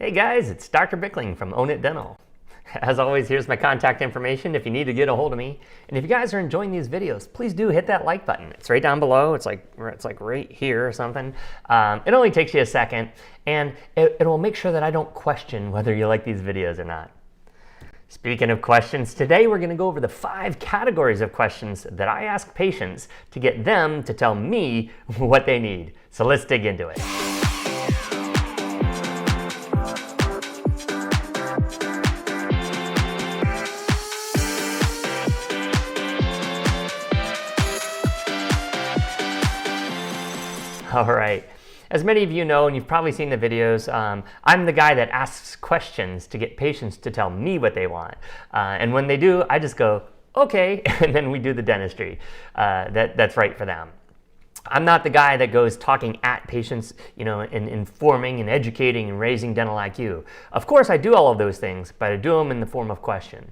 Hey guys, it's Dr. Bickling from Own It Dental. As always, here's my contact information if you need to get a hold of me. And if you guys are enjoying these videos, please do hit that like button. It's right down below. It's like right here or something. It only takes you a second, and it will make sure that I don't question whether you like these videos or not. Speaking of questions, today we're going to go over the 5 categories of questions that I ask patients to get them to tell me what they need. So let's dig into it. All right. As many of you know, and you've probably seen the videos, I'm the guy that asks questions to get patients to tell me what they want. And when they do, I just go, okay, and then we do the dentistry that's right for them. I'm not the guy that goes talking at patients, and informing and educating and raising dental IQ. Of course, I do all of those things, but I do them in the form of question.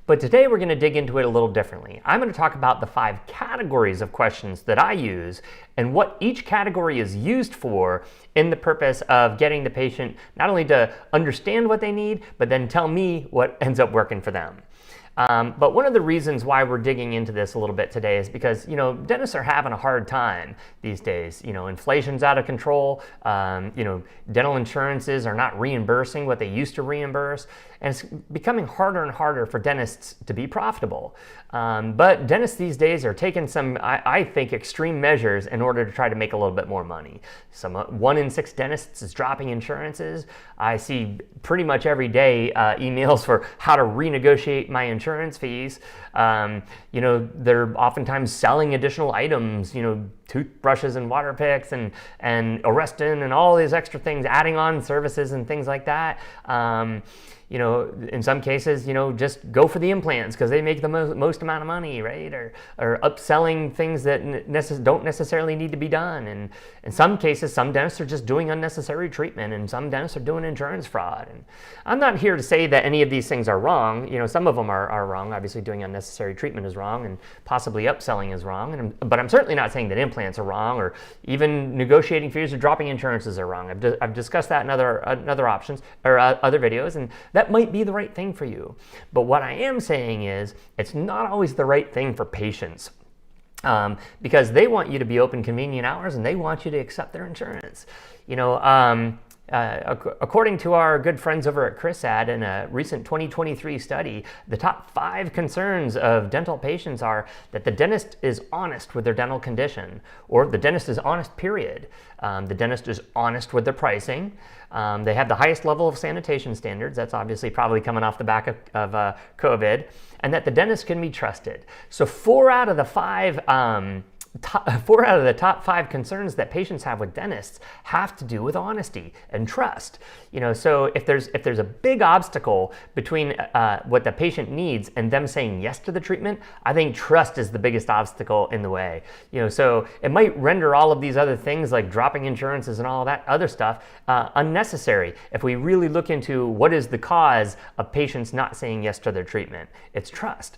But today we're going to dig into it a little differently. I'm going to talk about the 5 categories of questions that I use and what each category is used for in the purpose of getting the patient not only to understand what they need, but then tell me what ends up working for them. But one of the reasons why we're digging into this a little bit today is because, dentists are having a hard time these days. Inflation's out of control. Dental insurances are not reimbursing what they used to reimburse. And it's becoming harder and harder for dentists to be profitable. But dentists these days are taking some, I think, extreme measures in order to try to make a little bit more money. 1 in 6 dentists is dropping insurances. I see pretty much every day emails for how to renegotiate my insurance fees. They're oftentimes selling additional items, toothbrushes and water picks and Arrestin and all these extra things, adding on services and things like that. In some cases, just go for the implants because they make the most amount of money, right? Or upselling things that don't necessarily need to be done. And in some cases, some dentists are just doing unnecessary treatment, and some dentists are doing insurance fraud. And I'm not here to say that any of these things are wrong. Some of them are wrong. Obviously, doing unnecessary treatment is wrong, and possibly upselling is wrong. But I'm certainly not saying that implants are wrong, or even negotiating fees or dropping insurances are wrong. I've discussed that in other options or other videos, and that might be the right thing for you. But what I am saying is it's not always the right thing for patients, because they want you to be open convenient hours and they want you to accept their insurance. According to our good friends over at ChrisAd in a recent 2023 study, the top 5 concerns of dental patients are that the dentist is honest with their dental condition, or the dentist is honest, period. The dentist is honest with their pricing. They have the highest level of sanitation standards. That's obviously probably coming off the back of COVID. And that the dentist can be trusted. So 4 out of the top 5 concerns that patients have with dentists have to do with honesty and trust. So if there's a big obstacle between what the patient needs and them saying yes to the treatment, I think trust is the biggest obstacle in the way. So it might render all of these other things like dropping insurances and all that other stuff unnecessary if we really look into what is the cause of patients not saying yes to their treatment. It's trust.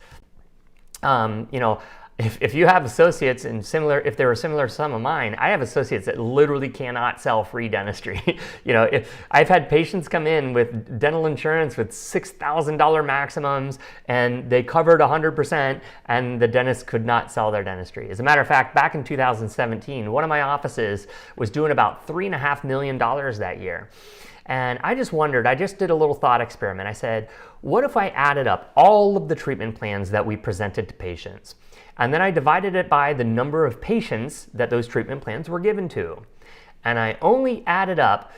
If you have associates if they're similar to some of mine, I have associates that literally cannot sell free dentistry. If I've had patients come in with dental insurance with $6,000 maximums and they covered 100% and the dentist could not sell their dentistry. As a matter of fact, back in 2017, one of my offices was doing about $3.5 million that year. And I just did a little thought experiment. I said, what if I added up all of the treatment plans that we presented to patients? And then I divided it by the number of patients that those treatment plans were given to. And I only added up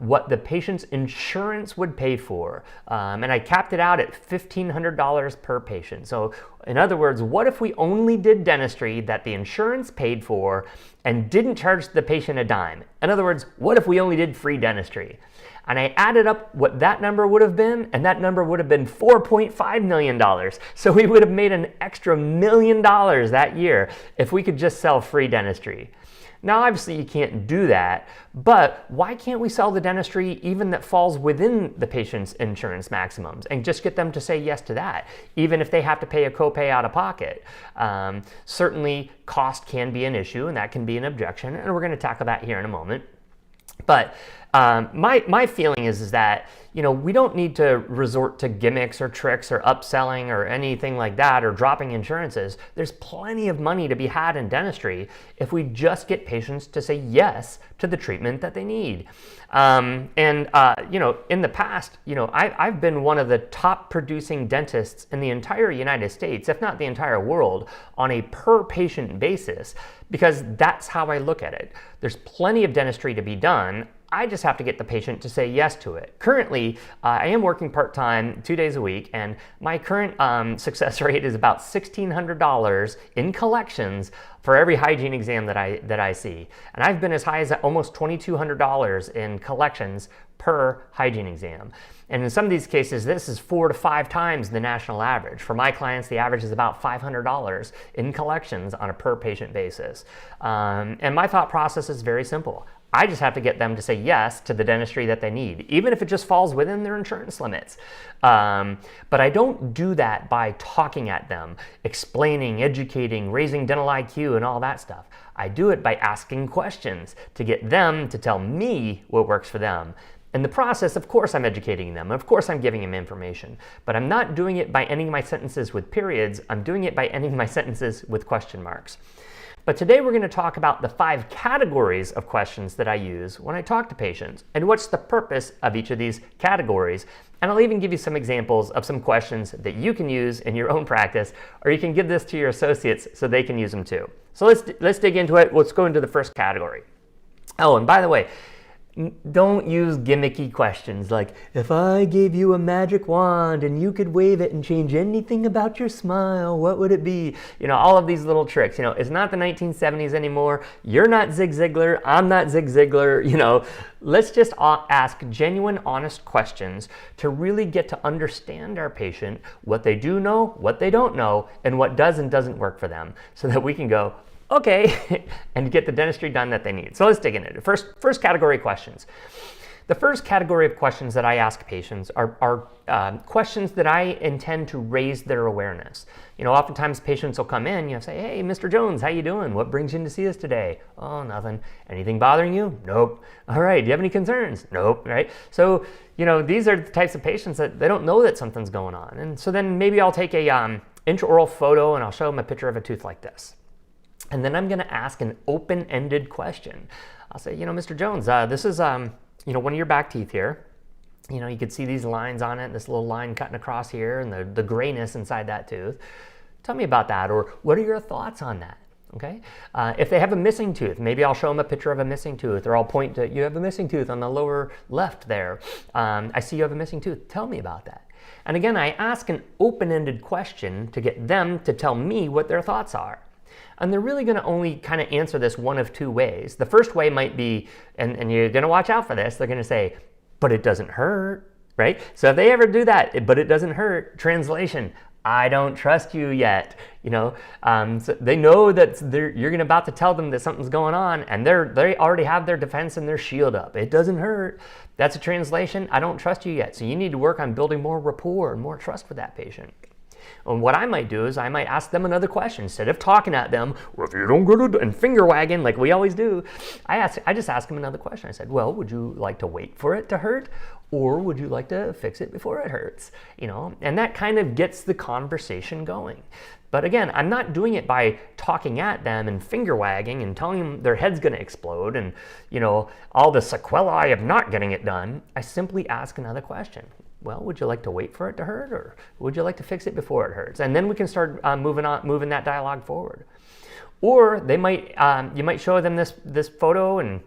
what the patient's insurance would pay for. And I capped it out at $1,500 per patient. So in other words, what if we only did dentistry that the insurance paid for and didn't charge the patient a dime? In other words, what if we only did free dentistry? And I added up what that number would have been, and that number would have been $4.5 million. So we would have made an extra $1 million that year if we could just sell free dentistry. Now, obviously, you can't do that, but why can't we sell the dentistry even that falls within the patient's insurance maximums and just get them to say yes to that, even if they have to pay a copay out of pocket? Certainly, cost can be an issue, and that can be an objection, and we're going to tackle that here in a moment. But my feeling is that, we don't need to resort to gimmicks or tricks or upselling or anything like that, or dropping insurances. There's plenty of money to be had in dentistry if we just get patients to say yes to the treatment that they need. In the past, I've been one of the top producing dentists in the entire United States, if not the entire world, on a per patient basis, because that's how I look at it. There's plenty of dentistry to be done. I just have to get the patient to say yes to it. Currently, I am working part-time 2 days a week, and my current success rate is about $1,600 in collections for every hygiene exam that I see. And I've been as high as almost $2,200 in collections per hygiene exam. And in some of these cases, this is 4 to 5 times the national average. For my clients, the average is about $500 in collections on a per patient basis. And my thought process is very simple. I just have to get them to say yes to the dentistry that they need, even if it just falls within their insurance limits. But I don't do that by talking at them, explaining, educating, raising dental IQ, and all that stuff. I do it by asking questions to get them to tell me what works for them. In the process, of course, I'm educating them. Of course, I'm giving them information. But I'm not doing it by ending my sentences with periods. I'm doing it by ending my sentences with question marks. But today we're going to talk about the 5 categories of questions that I use when I talk to patients, and what's the purpose of each of these categories. And I'll even give you some examples of some questions that you can use in your own practice, or you can give this to your associates so they can use them too. So let's dig into it. Let's go into the first category. Oh, and by the way, don't use gimmicky questions like, if I gave you a magic wand and you could wave it and change anything about your smile, what would it be? All of these little tricks. It's not the 1970s anymore. You're not Zig Ziglar. I'm not Zig Ziglar. Let's just ask genuine, honest questions to really get to understand our patient, what they do know, what they don't know, and what does and doesn't work for them, so that we can go, okay, and get the dentistry done that they need. So let's dig into it. First category of questions. The first category of questions that I ask patients are questions that I intend to raise their awareness. Oftentimes patients will come in, say, hey, Mr. Jones, how you doing? What brings you in to see us today? Oh, nothing. Anything bothering you? Nope. All right, do you have any concerns? Nope, right? So, these are the types of patients that they don't know that something's going on. And so then maybe I'll take a intraoral photo and I'll show them a picture of a tooth like this. And then I'm going to ask an open-ended question. I'll say, Mr. Jones, this is, one of your back teeth here. You can see these lines on it, this little line cutting across here, and the grayness inside that tooth. Tell me about that, or what are your thoughts on that? Okay. If they have a missing tooth, maybe I'll show them a picture of a missing tooth, or I'll point to, you have a missing tooth on the lower left there. I see you have a missing tooth. Tell me about that. And again, I ask an open-ended question to get them to tell me what their thoughts are. And they're really going to only kind of answer this one of 2 ways. The first way might be, and you're going to watch out for this, they're going to say, but it doesn't hurt, right? So if they ever do that, but it doesn't hurt, translation, I don't trust you yet. So they know that you're about to tell them that something's going on, and they already have their defense and their shield up. It doesn't hurt. That's a translation. I don't trust you yet. So you need to work on building more rapport and more trust with that patient. And what I might do is I might ask them another question. Instead of talking at them, well, if you don't go to, and finger wagging like we always do, I just ask them another question. I said, well, would you like to wait for it to hurt? Or would you like to fix it before it hurts? And that kind of gets the conversation going. But again, I'm not doing it by talking at them and finger wagging and telling them their head's going to explode and, all the sequelae of not getting it done. I simply ask another question. Well, would you like to wait for it to hurt, or would you like to fix it before it hurts? And then we can start moving that dialogue forward. Or they might, you might show them this photo and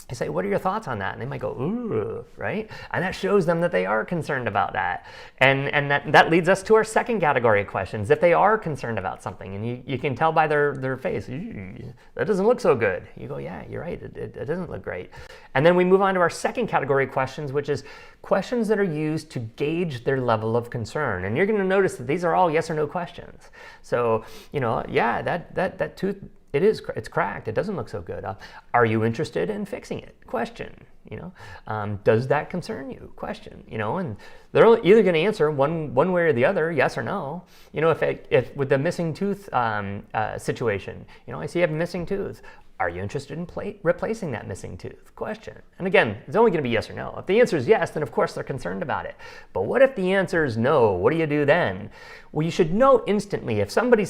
I say, what are your thoughts on that? And they might go, ooh, right? And that shows them that they are concerned about that. And that leads us to our second category of questions. If they are concerned about something, and you can tell by their face, that doesn't look so good. You go, yeah, you're right, it doesn't look great. And then we move on to our second category of questions, which is questions that are used to gauge their level of concern. And you're going to notice that these are all yes or no questions. So, yeah, that tooth, it's cracked. It doesn't look so good. Are you interested in fixing it? Question. Does that concern you? Question. And they're either going to answer one way or the other, yes or no. If with the missing tooth situation, I see you have a missing tooth. Are you interested in replacing that missing tooth? Question. And again, it's only going to be yes or no. If the answer is yes, then of course they're concerned about it. But what if the answer is no? What do you do then? Well, you should know instantly if somebody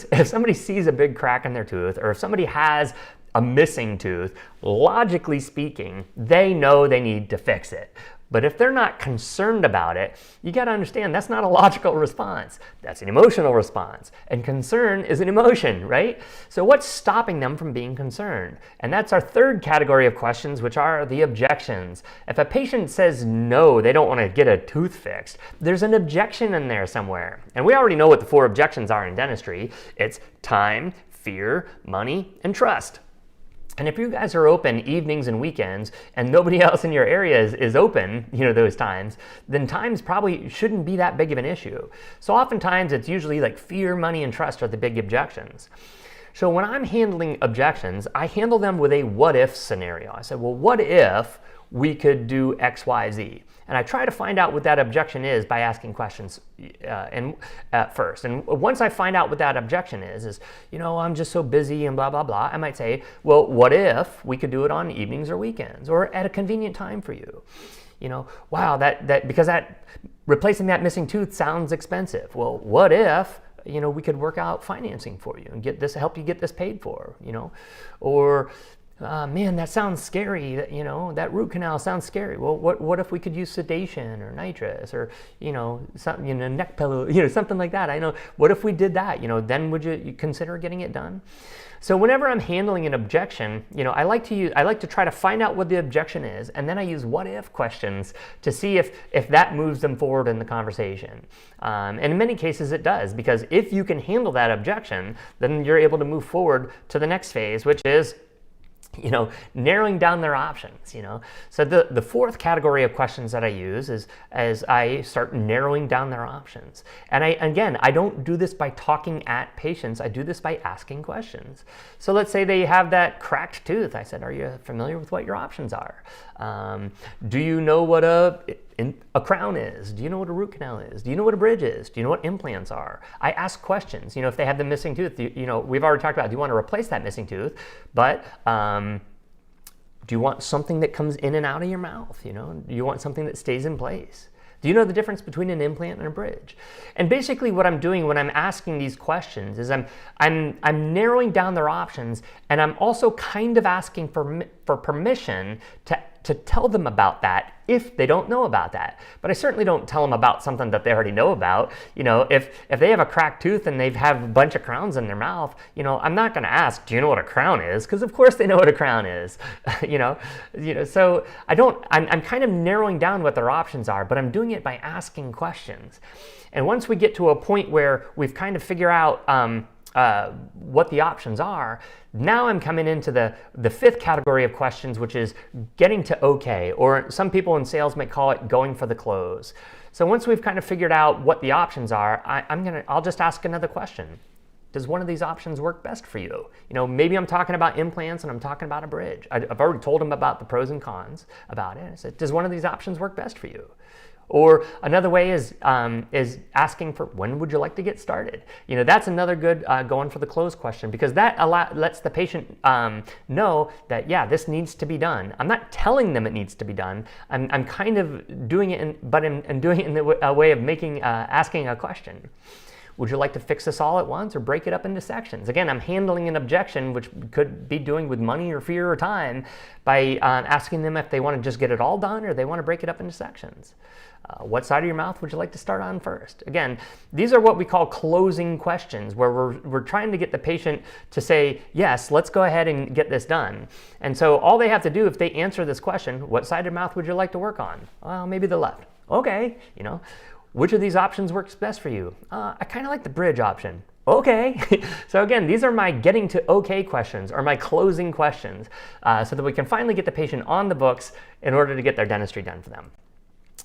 sees a big crack in their tooth, or if somebody has a missing tooth, logically speaking, they know they need to fix it. But if they're not concerned about it, you got to understand that's not a logical response. That's an emotional response. And concern is an emotion, right? So what's stopping them from being concerned? And that's our third category of questions, which are the objections. If a patient says no, they don't want to get a tooth fixed, there's an objection in there somewhere. And we already know what the 4 objections are in dentistry. It's time, fear, money, and trust. And if you guys are open evenings and weekends and nobody else in your area is open, those times, then times probably shouldn't be that big of an issue. So oftentimes it's usually like fear, money, and trust are the big objections. So when I'm handling objections, I handle them with a what if scenario. I said, well, what if we could do X, Y, Z? And I try to find out what that objection is by asking questions first. And once I find out what that objection is, I'm just so busy and blah, blah, blah, I might say, well, what if we could do it on evenings or weekends or at a convenient time for you? Wow, because replacing that missing tooth sounds expensive. Well, what if we could work out financing for you and help you get this paid for, or man, that sounds scary. That root canal sounds scary. Well, what if we could use sedation or nitrous or neck pillow, something like that? I know. What if we did that? Then would you consider getting it done? So whenever I'm handling an objection, I like to try to find out what the objection is, and then I use what if questions to see if that moves them forward in the conversation. And in many cases it does, because if you can handle that objection, then you're able to move forward to the next phase, which is narrowing down their options, So the fourth category of questions that I use is as I start narrowing down their options. And I don't do this by talking at patients. I do this by asking questions. So let's say they have that cracked tooth. I said, are you familiar with what your options are? Do you know what a crown is? Do you know what a root canal is? Do you know what a bridge is? Do you know what implants are? I ask questions. If they have the missing tooth, we've already talked about, do you want to replace that missing tooth? But do you want something that comes in and out of your mouth? Do you want something that stays in place? Do you know the difference between an implant and a bridge? And basically what I'm doing when I'm asking these questions is I'm narrowing down their options, and I'm also kind of asking for permission to tell them about that if they don't know about that. But I certainly don't tell them about something that they already know about. If they have a cracked tooth and they have a bunch of crowns in their mouth, I'm not going to ask, do you know what a crown is? Because of course they know what a crown is. So I'm kind of narrowing down what their options are, but I'm doing it by asking questions. And once we get to a point where we've kind of figured out what the options are, now I'm coming into the fifth category of questions, which is getting to okay, or some people in sales might call it going for the close. So once we've kind of figured out what the options are, I'll just ask another question. Does one of these options work best for you? Maybe I'm talking about implants and I'm talking about a bridge. I've already told them about the pros and cons about it. I said, does one of these options work best for you? Or another way is asking for, when would you like to get started? That's another good going for the close question, because that lets the patient know that, yeah, this needs to be done. I'm not telling them it needs to be done. I'm kind of doing it, but I'm doing it in a way of asking a question. Would you like to fix this all at once or break it up into sections? Again, I'm handling an objection, which could be doing with money or fear or time, by asking them if they want to just get it all done or they want to break it up into sections. What side of your mouth would you like to start on first? Again, these are what we call closing questions, where we're trying to get the patient to say, yes, let's go ahead and get this done. And so all they have to do if they answer this question, what side of your mouth would you like to work on? Well, maybe the left. Okay, which of these options works best for you? I kind of like the bridge option. Okay. So again, these are my getting to okay questions, or my closing questions, so that we can finally get the patient on the books in order to get their dentistry done for them.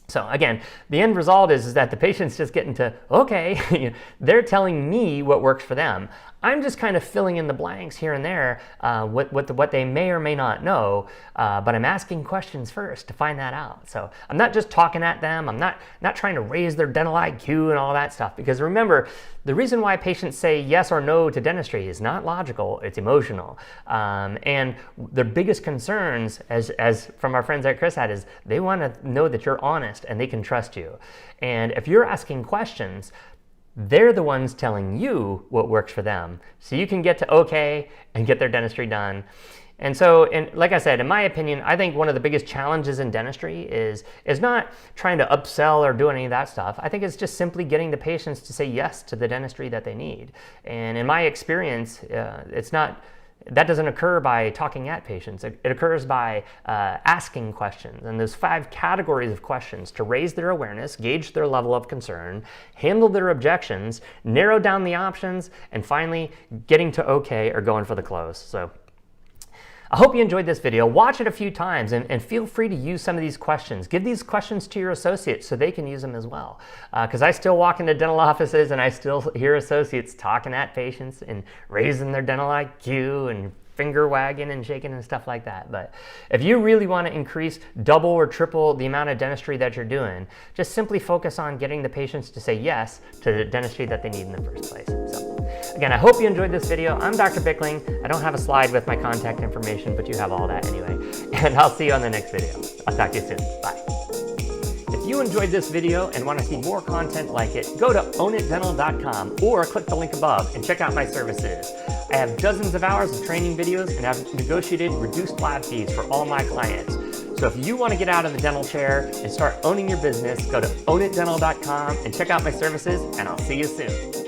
So again, the end result is that the patient's just getting to, okay, they're telling me what works for them. I'm just kind of filling in the blanks here and there, what they may or may not know, but I'm asking questions first to find that out. So I'm not just talking at them. I'm not trying to raise their dental IQ and all that stuff, because remember, the reason why patients say yes or no to dentistry is not logical, it's emotional. And their biggest concerns, as from our friends at Chris had, is they want to know that you're honest and they can trust you. And if you're asking questions, they're the ones telling you what works for them. So you can get to okay and get their dentistry done. And so, like I said, in my opinion, I think one of the biggest challenges in dentistry is not trying to upsell or do any of that stuff. I think it's just simply getting the patients to say yes to the dentistry that they need. And in my experience, that doesn't occur by talking at patients. It occurs by asking questions. And there's 5 categories of questions to raise their awareness, gauge their level of concern, handle their objections, narrow down the options, and finally getting to okay or going for the close. So I hope you enjoyed this video. Watch it a few times and feel free to use some of these questions. Give these questions to your associates so they can use them as well. Because I still walk into dental offices and I still hear associates talking at patients and raising their dental IQ and finger wagging and shaking and stuff like that. But if you really want to increase, double or triple the amount of dentistry that you're doing, just simply focus on getting the patients to say yes to the dentistry that they need in the first place. So again, I hope you enjoyed this video. I'm Dr. Bickling. I don't have a slide with my contact information, but you have all that anyway. And I'll see you on the next video. I'll talk to you soon. Bye. If you enjoyed this video and want to see more content like it, go to ownitdental.com or click the link above and check out my services. I have dozens of hours of training videos and have negotiated reduced lab fees for all my clients. So if you want to get out of the dental chair and start owning your business, go to ownitdental.com and check out my services, and I'll see you soon.